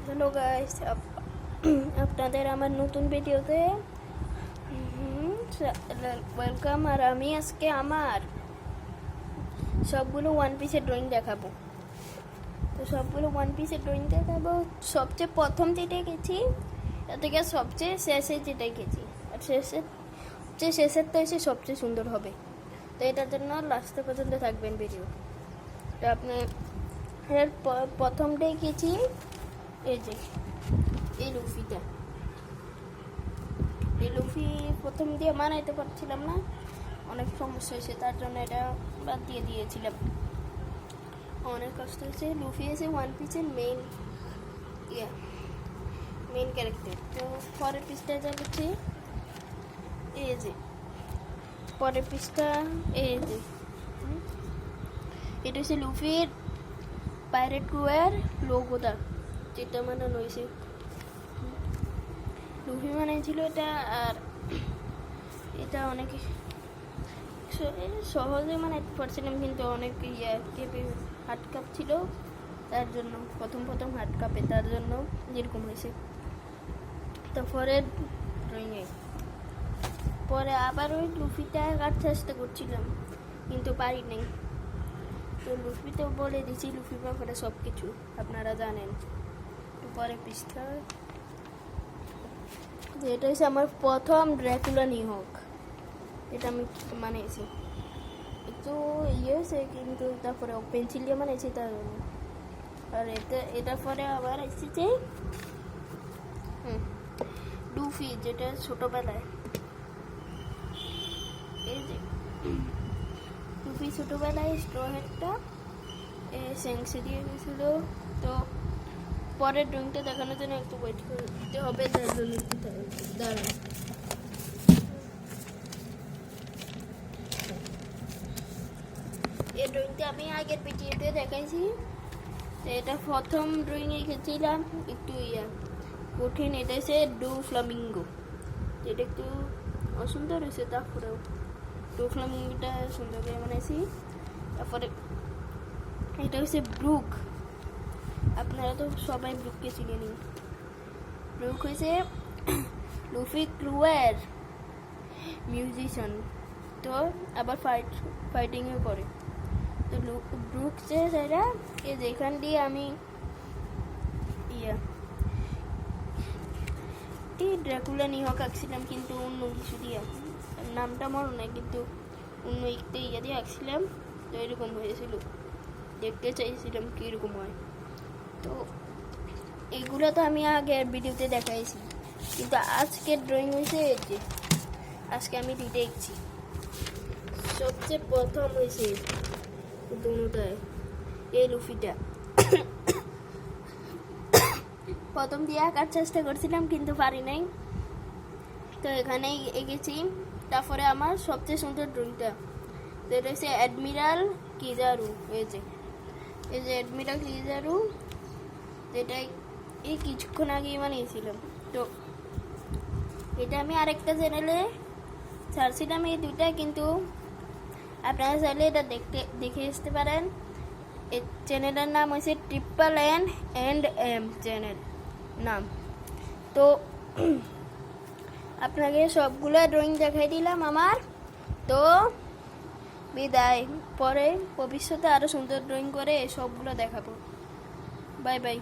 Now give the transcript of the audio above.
Hello guys, আপনাদের আমার নতুন ভিডিওতে ওয়েলকাম। আর আমি আজকে আমার সবগুলো ওয়ান পিসের ড্রয়িং দেখাবো। তো সবগুলো ওয়ান পিসের ড্রয়িং দেখাবো। সবচেয়ে প্রথম যেটা গেছি তার থেকে সবচেয়ে শেষে যেটা গেছি, আর শেষেরটা এসে সবচেয়ে সুন্দর হবে। তো এটার জন্য লাস্ট পর্যন্ত থাকবেন ভিডিও। তো আপনি এর প্রথমটাই গেছি এই যে এই লুফিটা। এই লুফি প্রথম দিয়ে বানাইতে পারছিলাম না, অনেক সমস্যা হয়েছে, তার জন্য এটা বাদ দিয়ে দিয়েছিলাম। অনেক কষ্ট হয়েছে। লুফি এসে ওয়ান পিসের মেইন ক্যারেক্টার। তো পরের পিসটায় যাচ্ছি এই যে, পরের পিসটা এই যে, এটা হচ্ছে লুফির পাইরেট ক্রুয়ের লোগোটা, যেটা বানানো হয়েছে। লুফি বানিয়েছিল এটা, আর এটা অনেক সহজে বানাইতে পারছিলাম, কিন্তু অনেক হার্ড কাপ ছিল, তার জন্য প্রথম হার্ড কাপে, তার জন্য যেরকম হয়েছে। তো ড্রয়িংয়ে পরে আবার ওই লুফিটা কাটতে চেষ্টা করছিলাম, কিন্তু পারি নাই। তো লুফি তো বলে দিচ্ছি, লুফির ব্যাপারে সব কিছু আপনারা জানেন। পরে পৃষ্ঠা এটা হচ্ছে আমার প্রথম ড্র্যাকুলা নিহক। এটা আমি বানিয়েছি, একটু হয়েছে, কিন্তু তারপরে পেন্সিল দিয়ে বানিয়েছি তার জন্য। আর এটা পরে আবার এসেছে লুফি, যেটা ছোটোবেলায়, এই যে লুফি ছোটোবেলায় স্ট্র হেডটা স্যাংসে দিয়ে গেছিল। তো পরের ড্রয়িংটা দেখানোর জন্য একটু ওয়েট করতে হবে, তার জন্য দাঁড়ান। এই ড্রয়িংটা আমি আগের ভিডিওতে দেখাইছি। তো এটা প্রথম ড্রয়িং এঁকেছিলাম, একটু কঠিন। এটা হচ্ছে ডু ফ্লামিঙ্গো, যেটা একটু অসুন্দর হয়েছে, তারপরেও ডু ফ্লামিঙ্গোটা সুন্দর করে বানাইছি। তারপরে এটা হচ্ছে ব্রুক। আপনারা তো সবাই ব্রুককে চিনে নিন। ব্রুক হয়েছে লুফি ক্রুয়ের মিউজিশিয়ান, তো আবার ফাইটিংও করে। তো ব্রুক যে সেটা যেখান দিয়ে আমি ড্রাকুলা নিহক আঁকছিলাম, কিন্তু অন্য কিছু দিয়ে, নামটা মনে নাই, কিন্তু অন্য একটু দিয়ে আঁকছিলাম। তো এরকম হয়েছিল, দেখতে চাইছিলাম কীরকম হয়। তো এগুলো তো আমি আগের ভিডিওতে দেখাইছি, কিন্তু আজকের ড্রয়িং হয়েছে এই যে, আজকে আমি দুইটা এঁকেছি। সবচেয়ে প্রথম হয়েছে দুটায় এই লুফিটা। প্রথম দিয়ে আঁকার চেষ্টা করছিলাম, কিন্তু পারি নাই। তো এখানেই এঁকেছি। তারপরে আমার সবচেয়ে সুন্দর ড্রয়িংটা, যেটা হচ্ছে অ্যাডমিরাল কিজারু। এই যে অ্যাডমিরাল কিজারু, যেটা এই কিছুক্ষণ আগেই বানিয়েছিলাম। তো এটা আমি আরেকটা চ্যানেলে ছাড়ছিলাম এই দুইটা, কিন্তু আপনারা চাইলে এটা দেখে আসতে পারেন। এই চ্যানেলের নাম হচ্ছে NNM চ্যানেল নাম। তো আপনাকে সবগুলো ড্রয়িং দেখাই দিলাম আমার। তো বিদায়, পরে ভবিষ্যতে আরও সুন্দর ড্রয়িং করে সবগুলো দেখাবো। Bye bye.